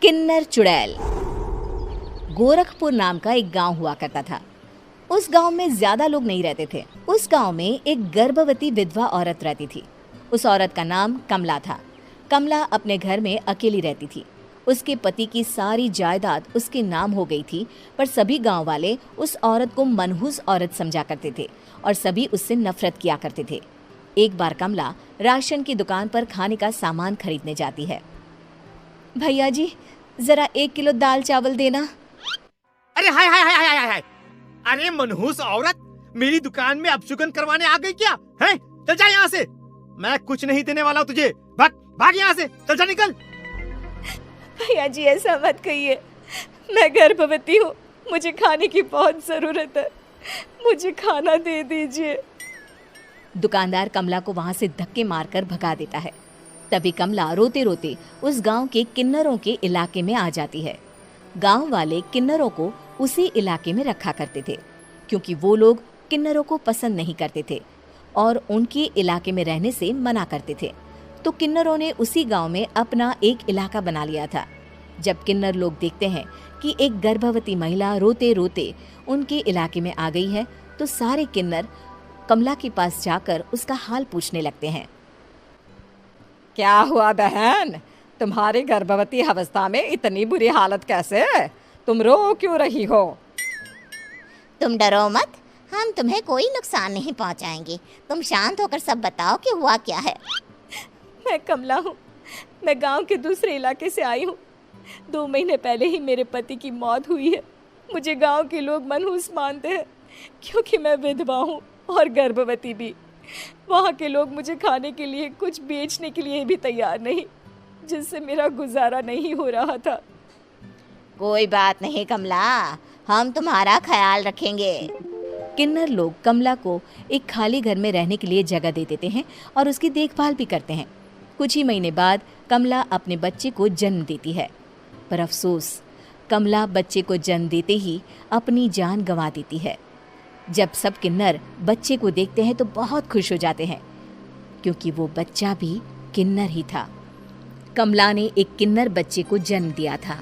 किन्नर चुड़ैल। गोरखपुर नाम का एक गांव हुआ करता था। उस गांव में ज्यादा लोग नहीं रहते थे। उस गांव में एक गर्भवती विधवा औरत रहती थी। उस औरत का नाम कमला था। कमला अपने घर में अकेली रहती थी। उसके पति की सारी जायदाद उसके नाम हो गई थी, पर सभी गांव वाले उस औरत को मनहूस औरत समझा करते थे और सभी उससे नफरत किया करते थे। एक बार कमला राशन की दुकान पर खाने का सामान खरीदने जाती है। भैया जी, जरा 1 किलो दाल चावल देना। अरे हाय हाय हाय हाय हाय! अरे मनहूस औरत, मेरी दुकान में अपशुगन करवाने आ गई क्या? हैं? चल जा यहाँ से। मैं कुछ नहीं देने वाला हूँ तुझे। भाग भाग यहाँ से, चल जा, निकल। भैया जी, ऐसा मत कहिए। मैं गर्भवती हूँ, मुझे खाने की बहुत जरूरत है। मुझे खाना दे दीजिए। दुकानदार कमला को वहां से धक्के मारकर भगा देता है। तभी कमला रोते रोते उस गांव के किन्नरों के इलाके में आ जाती है। गांव वाले किन्नरों को उसी इलाके में रखा करते थे, क्योंकि वो लोग किन्नरों को पसंद नहीं करते थे और उनके इलाके में रहने से मना करते थे। तो किन्नरों ने उसी गांव में अपना एक इलाका बना लिया था। जब किन्नर लोग देखते हैं कि एक गर्भवती महिला रोते रोते उनके इलाके में आ गई है, तो सारे किन्नर कमला के पास जाकर उसका हाल पूछने लगते हैं। क्या हुआ बहन, तुम्हारी गर्भवती अवस्था में इतनी बुरी हालत कैसे? तुम रो क्यों रही हो? तुम डरो मत, हम तुम्हें कोई नुकसान नहीं पहुंचाएंगे। तुम शांत होकर सब बताओ कि हुआ क्या है। मैं कमला हूँ। मैं गांव के दूसरे इलाके से आई हूँ। 2 महीने पहले ही मेरे पति की मौत हुई है। मुझे गांव के लोग मनहूस मानते हैं, क्योंकि मैं विधवा हूँ और गर्भवती भी। वहाँ के लोग मुझे खाने के लिए कुछ बेचने के लिए भी तैयार नहीं, जिससे मेरा गुजारा नहीं हो रहा था। कोई बात नहीं कमला, हम तुम्हारा ख्याल रखेंगे। किन्नर लोग कमला को एक खाली घर में रहने के लिए जगह दे देते हैं और उसकी देखभाल भी करते हैं। कुछ ही महीने बाद कमला अपने बच्चे को जन्म देती है, पर अफसोस, कमला बच्चे को जन्म देते ही अपनी जान गंवा देती है। जब सब किन्नर बच्चे को देखते हैं तो बहुत खुश हो जाते हैं, क्योंकि वो बच्चा भी किन्नर ही था। कमला ने एक किन्नर बच्चे को जन्म दिया था।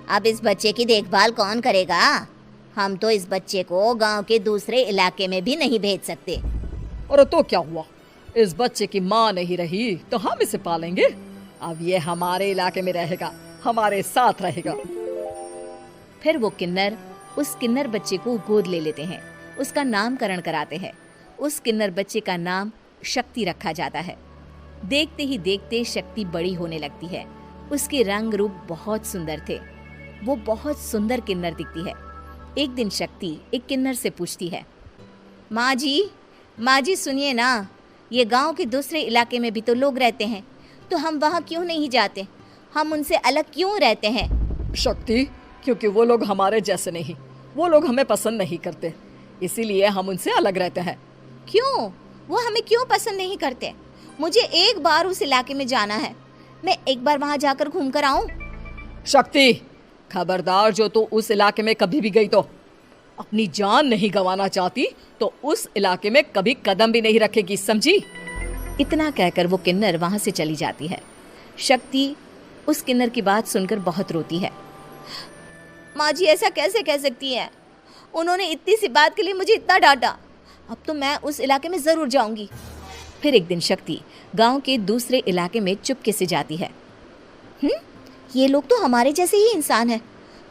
अब इस बच्चे की देखभाल कौन करेगा? हम तो इस बच्चे को गांव के दूसरे इलाके में भी नहीं भेज सकते। और तो क्या हुआ, इस बच्चे की माँ नहीं रही तो हम इसे पालेंगे। अब ये हमारे इलाके में रहेगा, हमारे साथ रहेगा। फिर वो किन्नर उस किन्नर बच्चे को गोद ले लेते हैं, उसका नामकरण कराते हैं। उस किन्नर बच्चे का नाम शक्ति रखा जाता है। देखते ही देखते शक्ति बड़ी होने लगती है। उसके रंग रूप बहुत सुंदर थे। वो बहुत सुंदर किन्नर दिखती है। एक दिन शक्ति एक किन्नर से पूछती है, माँ जी सुनिए ना, ये गांव के दूसरे इलाके में भी तो लोग रहते हैं, तो हम वहाँ क्यों नहीं जाते? हम उनसे अलग क्यों रहते हैं? शक्ति, क्योंकि वो लोग हमारे जैसे नहीं, वो लोग हमें पसंद नहीं करते, इसीलिए हम उनसे अलग रहते हैं। क्यों? वो हमें क्यों पसंद नहीं करते? मुझे एक बार उस इलाके में जाना है। मैं एक बार वहाँ जाकर घूम कर आऊँ। शक्ति, खबरदार, जो तू उस इलाके में कभी भी गई तो अपनी जान नहीं गंवाना चाहती तो उस इलाके में कभी कदम भी नहीं रखेगी, समझी? इतना कहकर वो किन्नर वहां से चली जाती है। शक्ति उस किन्नर की बात सुनकर बहुत रोती है। माँ जी, ऐसा कैसे कह सकती हैं? उन्होंने इतनी सी बात के लिए मुझे इतना डांटा। अब तो मैं उस इलाके में जरूर जाऊंगी। फिर एक दिन शक्ति गांव के दूसरे इलाके में चुपके से जाती है। ये लोग तो हमारे जैसे ही इंसान हैं,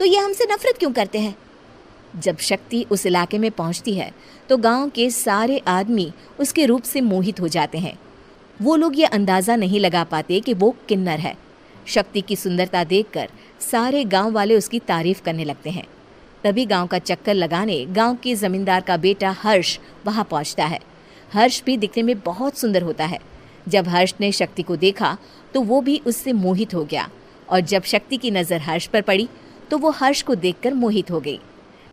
तो ये हमसे नफरत क्यों करते हैं? जब शक्ति उस इलाके में पहुंचती है तो गांव के सारे आदमी उसके रूप से मोहित हो जाते हैं। वो लोग ये अंदाजा नहीं लगा पाते कि वो किन्नर है। शक्ति की सुंदरता देखकर सारे गांव वाले उसकी तारीफ करने लगते हैं। तभी गांव का चक्कर लगाने गांव के जमींदार का बेटा हर्ष वहां पहुंचता है। हर्ष भी दिखने में बहुत सुंदर होता है। जब हर्ष ने शक्ति को देखा तो वो भी उससे मोहित हो गया, और जब शक्ति की नजर हर्ष पर पड़ी तो वो हर्ष को देखकर मोहित हो गई।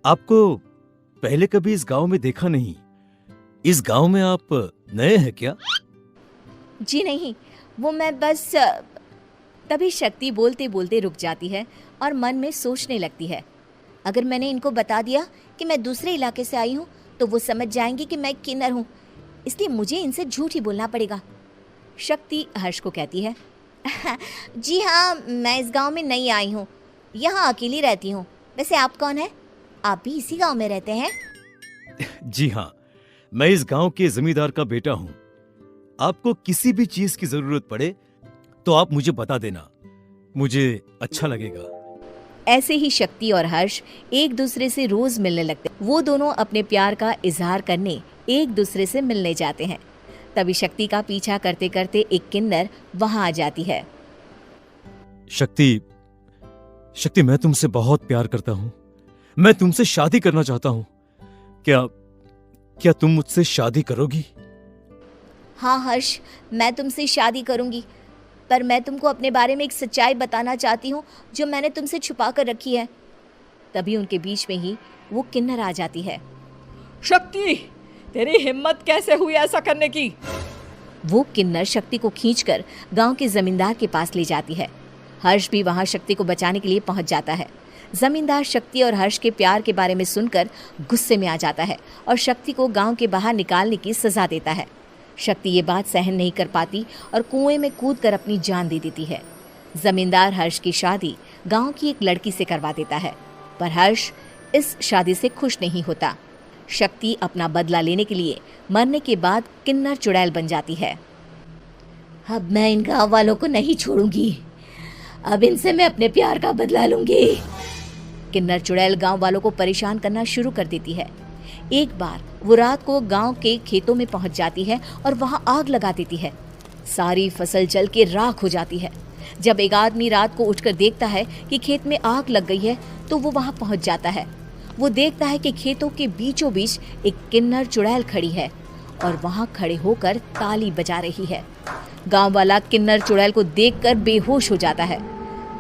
आपको पहले कभी इस गांव में देखा नहीं। इस गांव में आप नए हैं क्या? जी नहीं, वो मैं बस। तभी शक्ति बोलते बोलते रुक जाती है और मन में सोचने लगती है, अगर मैंने इनको बता दिया कि मैं दूसरे इलाके से आई हूँ तो वो समझ जाएंगे कि मैं किन्नर हूँ, इसलिए मुझे इनसे झूठ ही बोलना पड़ेगा। शक्ति हर्ष को कहती है, जी हाँ, मैं इस गांव में नई आई हूँ, यहाँ अकेली रहती हूँ। वैसे आप कौन है? आप भी इसी गांव में रहते हैं? जी हाँ, मैं इस गांव के जमींदार का बेटा हूँ। आपको किसी भी चीज की जरूरत पड़े तो आप मुझे बता देना, मुझे अच्छा लगेगा। ऐसे ही शक्ति और हर्ष एक दूसरे से रोज मिलने लगते। वो दोनों अपने प्यार का इजहार करने एक दूसरे से मिलने जाते हैं। तभी शक्ति का पीछा करते करते एक किन्नर वहां आ जाती है। शक्ति, शक्ति, मैं तुमसे बहुत प्यार करता हूँ। मैं तुमसे शादी करना चाहता हूँ। क्या क्या तुम मुझसे शादी करोगी? हाँ हर्ष, मैं तुमसे शादी करूंगी, पर मैं तुमको अपने बारे में एक सच्चाई बताना चाहती हूँ जो मैंने तुमसे छुपा कर रखी है। तभी उनके बीच में ही वो किन्नर आ जाती है। शक्ति, तेरी हिम्मत कैसे हुई ऐसा करने की? वो किन्नर शक्ति को खींचकर गांव के जमींदार के पास ले जाती है। हर्ष भी वहां शक्ति को बचाने के लिए पहुंच जाता है। जमींदार शक्ति और हर्ष के प्यार के बारे में सुनकर गुस्से में आ जाता है और शक्ति को गांव के बाहर निकालने की सजा देता है। शक्ति ये बात सहन नहीं कर पाती और कुएं में कूदकर अपनी जान दे देती है। जमींदार हर्ष की शादी गांव की एक लड़की से करवा देता है, पर हर्ष इस शादी से खुश नहीं होता। शक्ति अपना बदला लेने के लिए मरने के बाद किन्नर चुड़ैल बन जाती है। अब मैं इन गाँव वालों को नहीं छोड़ूंगी, अब इनसे मैं अपने प्यार का बदला लूंगी। किन्नर चुड़ैल गांव वालों को परेशान करना शुरू कर देती है। एक बार वो रात को गांव के खेतों में पहुंच जाती है और वहां आग लगा देती है। सारी फसल जल के राख हो जाती है। जब एक आदमी रात को उठकर देखता है कि खेत में आग लग गई है तो वो वहां पहुंच जाता है। वो देखता है कि खेतों के बीचों बीच एक किन्नर चुड़ैल खड़ी है और वहां खड़े होकर ताली बजा रही है। गांव वाला किन्नर चुड़ैल को देखकर बेहोश हो जाता है।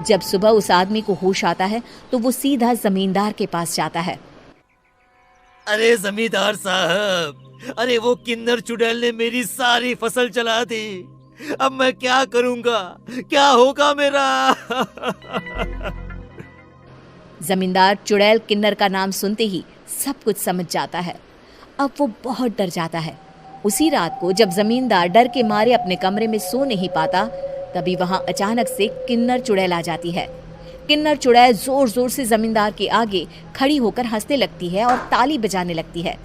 जब सुबह उस आदमी को होश आता है तो वो सीधा जमींदार के पास जाता है। अरे जमींदार साहब, अरे वो किन्नर चुड़ैल ने मेरी सारी फसल जला दी। अब मैं क्या करूंगा? क्या होगा मेरा? जमींदार चुड़ैल किन्नर का नाम सुनते ही सब कुछ समझ जाता है। अब वो बहुत डर जाता है। उसी रात को जब जमींदार डर के मारे अपने कमरे में सो नहीं पाता, तभी वहां अचानक से किन्नर चुड़ैल आ जाती है। किन्नर चुड़ैल जोर जोर से जमींदार के आगे खड़ी होकर हंसने लगती है और ताली बजाने लगती है।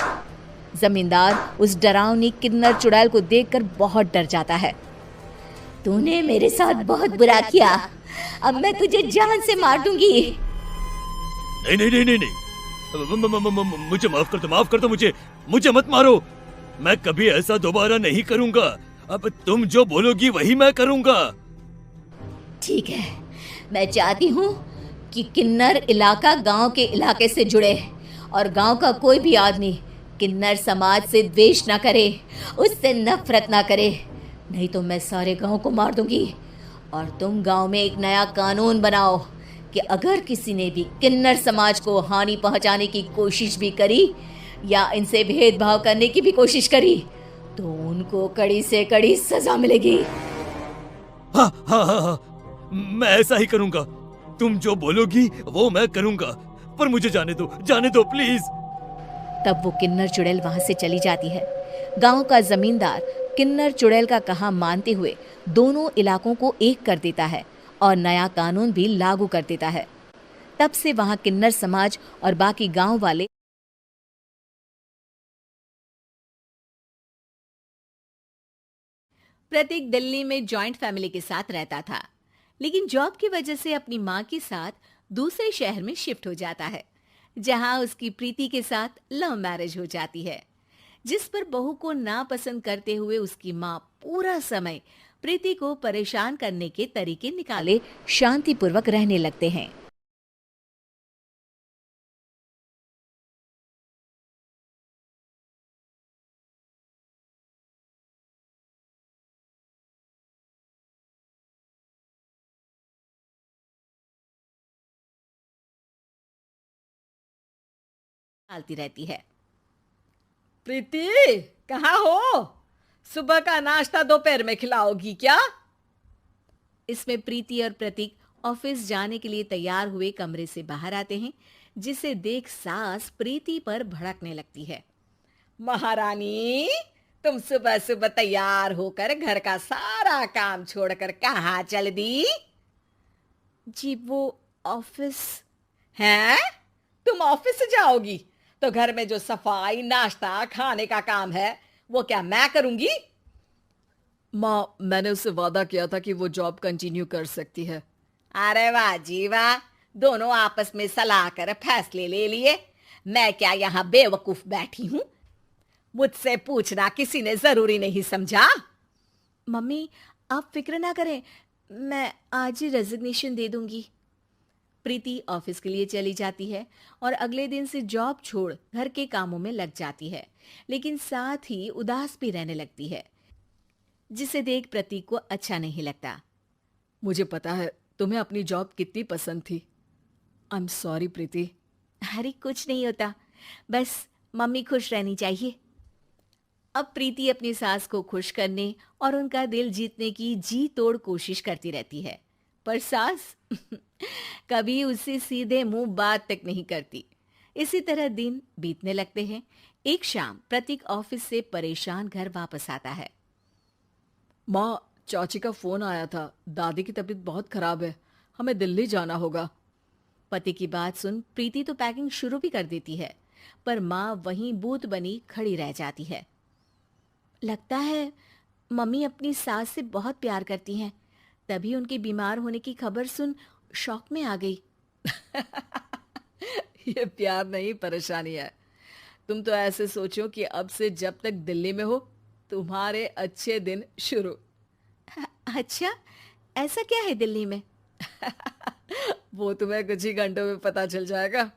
जमींदार उस डरावनी किन्नर चुड़ैल को देखकर बहुत डर जाता है। तूने मेरे साथ बहुत बुरा किया, अब मैं तुझे जान से मार दूंगी। नहीं नहीं नहीं नहीं नहीं, मुझे माफ कर दो, मुझे मत मारो। मैं कभी ऐसा दोबारा नहीं करूंगा। अब तुम जो बोलोगी वही मैं करूंगा। ठीक है, मैं चाहती हूँ कि किन्नर इलाका गांव के इलाके से जुड़े और गांव का कोई भी आदमी किन्नर समाज से द्वेष ना करे, उससे नफरत ना करे, नहीं तो मैं सारे गांव को मार दूंगी। और तुम गांव में एक नया कानून बनाओ कि अगर किसी ने भी किन्नर समाज को हानि पहुंचाने की कोशिश भी करी या इनसे भेदभाव करने की भी कोशिश करी तो उनको कड़ी से कड़ी सजा मिलेगी। हाँ हाँ हाँ हाँ, मैं ऐसा ही करूंगा। तुम जो बोलोगी वो मैं करूंगा, पर मुझे जाने दो प्लीज। तब वो किन्नर चुड़ैल वहां से चली जाती है। गांव का जमींदार किन्नर चुड़ैल का कहा मानते हुए दोनों इलाकों को एक कर देता है और नया कानून भी लागू कर देता है। तब से वहां किन्नर समाज और बाकी गांव वाले प्रतीक दिल्ली में जॉइंट फैमिली के साथ रहता था, लेकिन जॉब की वजह से अपनी माँ के साथ दूसरे शहर में शिफ्ट हो जाता है, जहां उसकी प्रीति के साथ लव मैरिज हो जाती है, जिस पर बहू को नापसंद करते हुए उसकी माँ पूरा समय प्रीति को परेशान करने के तरीके निकाले शांतिपूर्वक रहने लगते हैं। चलती रहती है। प्रीति, कहाँ हो? सुबह का नाश्ता दोपहर में खिलाओगी क्या? इसमें प्रीति और प्रतीक ऑफिस जाने के लिए तैयार हुए कमरे से बाहर आते हैं, जिसे देख सास प्रीति पर भड़कने लगती है। महारानी, तुम सुबह सुबह तैयार होकर घर का सारा काम छोड़कर कहाँ चल दी? जी वो ऑफिस। हैं? तुम ऑफिस से जाओगी तो घर में जो सफाई, नाश्ता, खाने का काम है वो क्या मैं करूंगी? माँ, मैंने उससे वादा किया था कि वो जॉब कंटिन्यू कर सकती है। अरे वाह जी वाह, दोनों आपस में सलाह कर फैसले ले लिए। मैं क्या यहाँ बेवकूफ बैठी हूँ? मुझसे पूछना किसी ने जरूरी नहीं समझा? मम्मी आप फिक्र ना करें, मैं आज ही रेजिग्नेशन दे दूंगी। प्रीति ऑफिस के लिए चली जाती है और अगले दिन से जॉब छोड़ घर के कामों में लग जाती है, लेकिन साथ ही उदास भी रहने लगती है, जिसे देख प्रतीक को अच्छा नहीं लगता। मुझे पता है तुम्हें अपनी जॉब कितनी पसंद थी। आई एम सॉरी प्रीति। अरे कुछ नहीं होता, बस मम्मी खुश रहनी चाहिए। अब प्रीति अपनी सास को खुश करने और उनका दिल जीतने की जी तोड़ कोशिश करती रहती है, पर सास कभी उससे सीधे मुंह बात तक नहीं करती। इसी तरह दिन बीतने लगते हैं। एक शाम प्रतीक ऑफिस से परेशान घर वापस आता है। माँ, चाची का फोन आया था, दादी की तबीयत बहुत खराब है, हमें दिल्ली जाना होगा। पति की बात सुन प्रीति तो पैकिंग शुरू भी कर देती है, पर माँ वहीं बूत बनी खड़ी रह जाती है। लगता है मम्मी अपनी सास से बहुत प्यार करती हैं, तभी उनके बीमार होने की खबर सुन शॉक में आ गई। ये प्यार नहीं, परेशानी है। तुम तो ऐसे सोचो कि अब से जब तक दिल्ली में हो तुम्हारे अच्छे दिन शुरू। अच्छा, ऐसा क्या है दिल्ली में? वो तुम्हें कुछ ही घंटों में पता चल जाएगा।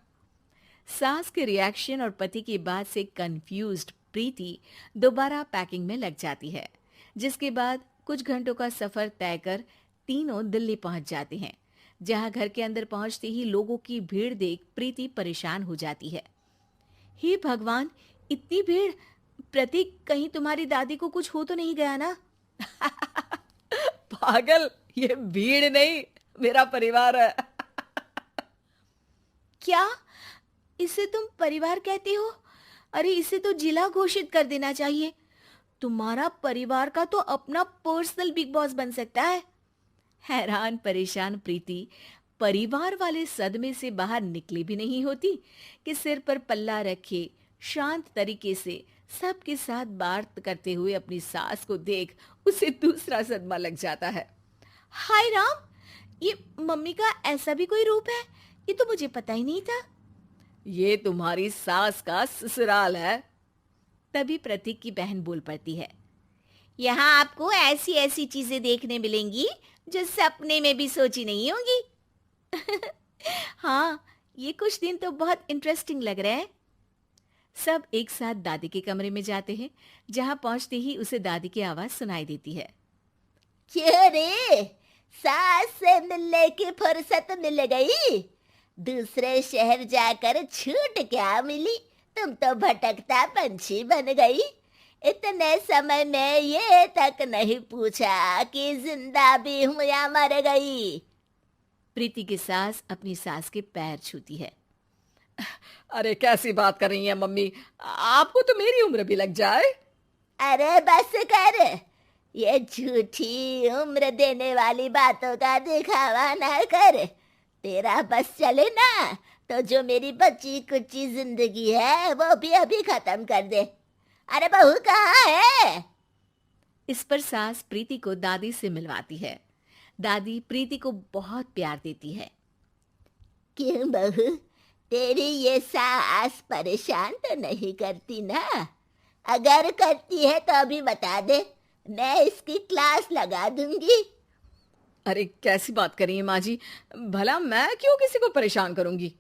सास के रिएक्शन और पति की बात से कंफ्यूज्ड प्रीति दोबारा पैकिंग में लग जाती है, जिसके बाद कुछ घंटों का सफर तय कर तीनों दिल्ली पहुंच जाते हैं, जहां घर के अंदर पहुंचते ही लोगों की भीड़ देख प्रीति परेशान हो जाती है। हे भगवान, इतनी भीड़! प्रतीक, कहीं तुम्हारी दादी को कुछ हो तो नहीं गया ना? पागल, ये भीड़ नहीं, मेरा परिवार है। क्या इसे तुम परिवार कहती हो? अरे इसे तो जिला घोषित कर देना चाहिए। तुम्हारा परिवार का तो अपना पर्सनल बिग बॉस बन सकता है। हैरान परेशान प्रीति परिवार वाले सदमे से बाहर निकली भी नहीं होती कि सिर पर पल्ला रखे शांत तरीके से सबके साथ बात करते हुए अपनी सास को देख उसे दूसरा सदमा लग जाता है। हाय राम, ये मम्मी का ऐसा भी कोई रूप है? ये तो मुझे पता ही नहीं था। ये तुम्हारी सास का ससुराल है। तभी प्रतीक की बहन बोल पड़ती है। यहाँ आपको ऐसी ऐसी चीजें देखने मिलेंगी जो सपने में भी सोची नहीं होंगी। हाँ, ये कुछ दिन तो बहुत इंटरेस्टिंग लग रहे हैं। सब एक साथ दादी के कमरे में जाते हैं, जहां पहुंचते ही उसे दादी की आवाज सुनाई देती है। क्यों रे, सास से मिलने की फुर्सत मिल गई? दूसरे शहर जाकर छूट क्या मिली? तुम तो भटकता पंछी बन गई। इतने समय में ये तक नहीं पूछा कि जिंदा भी हूं या मर गई। प्रीति की सास अपनी सास के पैर छूती है। अरे कैसी बात कर रही हैं मम्मी, आपको तो मेरी उम्र भी लग जाए। अरे बस कर, ये झूठी उम्र देने वाली बातों का दिखावा ना कर। तेरा बस चले ना तो जो मेरी बच्ची कुच्ची जिंदगी है वो भी अभी खत्म कर दे। अरे बहू कहाँ है? इस पर सास प्रीति को दादी से मिलवाती है। दादी प्रीति को बहुत प्यार देती है। क्यों बहू, तेरी ये सास परेशान तो नहीं करती ना? अगर करती है तो अभी बता दे, मैं इसकी क्लास लगा दूंगी। अरे कैसी बात कर रही हैं माँ जी, भला मैं क्यों किसी को परेशान करूंगी।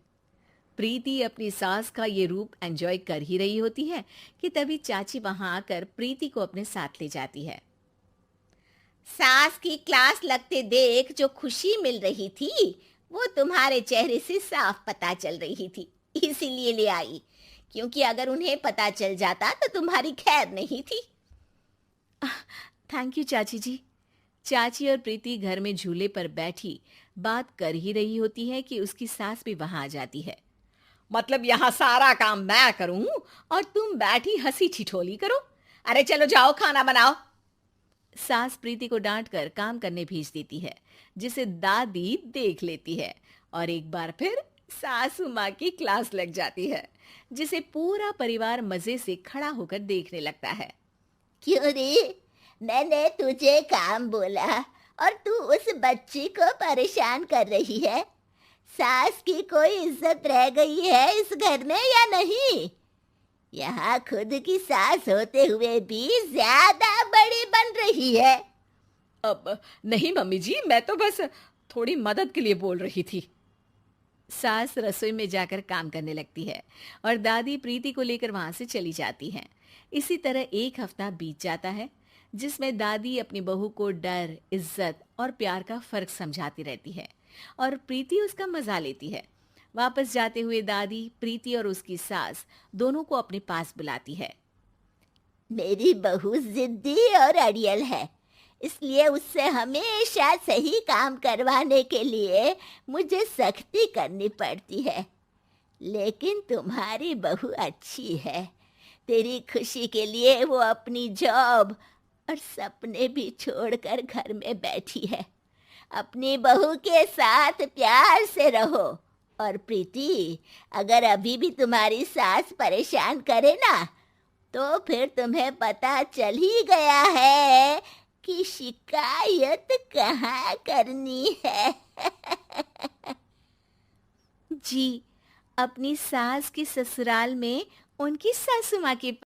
प्रीति अपनी सास का ये रूप एंजॉय कर ही रही होती है कि तभी चाची वहां आकर प्रीति को अपने साथ ले जाती है। सास की क्लास लगते देख जो खुशी मिल रही थी वो तुम्हारे चेहरे से साफ पता चल रही थी, इसीलिए ले आई। क्योंकि अगर उन्हें पता चल जाता तो तुम्हारी खैर नहीं थी। थैंक यू चाची जी। चाची और प्रीति घर में झूले पर बैठी बात कर ही रही होती है कि उसकी सास भी वहां आ जाती है। मतलब यहाँ सारा काम मैं करूं और तुम बैठी हंसी ठिठोली करो? अरे चलो जाओ खाना बनाओ। सास प्रीति को डांटकर काम करने भेज देती है, जिसे दादी देख लेती है और एक बार फिर सासू माँ की क्लास लग जाती है, जिसे पूरा परिवार मजे से खड़ा होकर देखने लगता है। क्यों रे, मैंने तुझे काम बोला और तू उस बच्ची को परेशान कर रही है। सास की कोई इज्जत रह गई है इस घर में या नहीं? यहाँ खुद की सास होते हुए भी ज्यादा बड़ी बन रही है। अब नहीं मम्मी जी, मैं तो बस थोड़ी मदद के लिए बोल रही थी। सास रसोई में जाकर काम करने लगती है और दादी प्रीति को लेकर वहां से चली जाती हैं। इसी तरह एक हफ्ता बीत जाता है, जिसमें दादी अपनी बहू को डर, इज्जत और प्यार का फर्क समझाती रहती है और प्रीति उसका मजा लेती है। वापस जाते हुए दादी प्रीति और उसकी सास दोनों को अपने पास बुलाती है। मेरी बहू जिद्दी और अड़ियल है, इसलिए उससे हमेशा सही काम करवाने के लिए मुझे सख्ती करनी पड़ती है। लेकिन तुम्हारी बहू अच्छी है। तेरी खुशी के लिए वो अपनी जॉब और सपने भी छोड़कर घर में बैठी है। अपनी बहू के साथ प्यार से रहो। और प्रीति, अगर अभी भी तुम्हारी सास परेशान करे ना, तो फिर तुम्हें पता चल ही गया है कि शिकायत कहाँ करनी है। जी, अपनी सास के ससुराल में उनकी सासू माँ के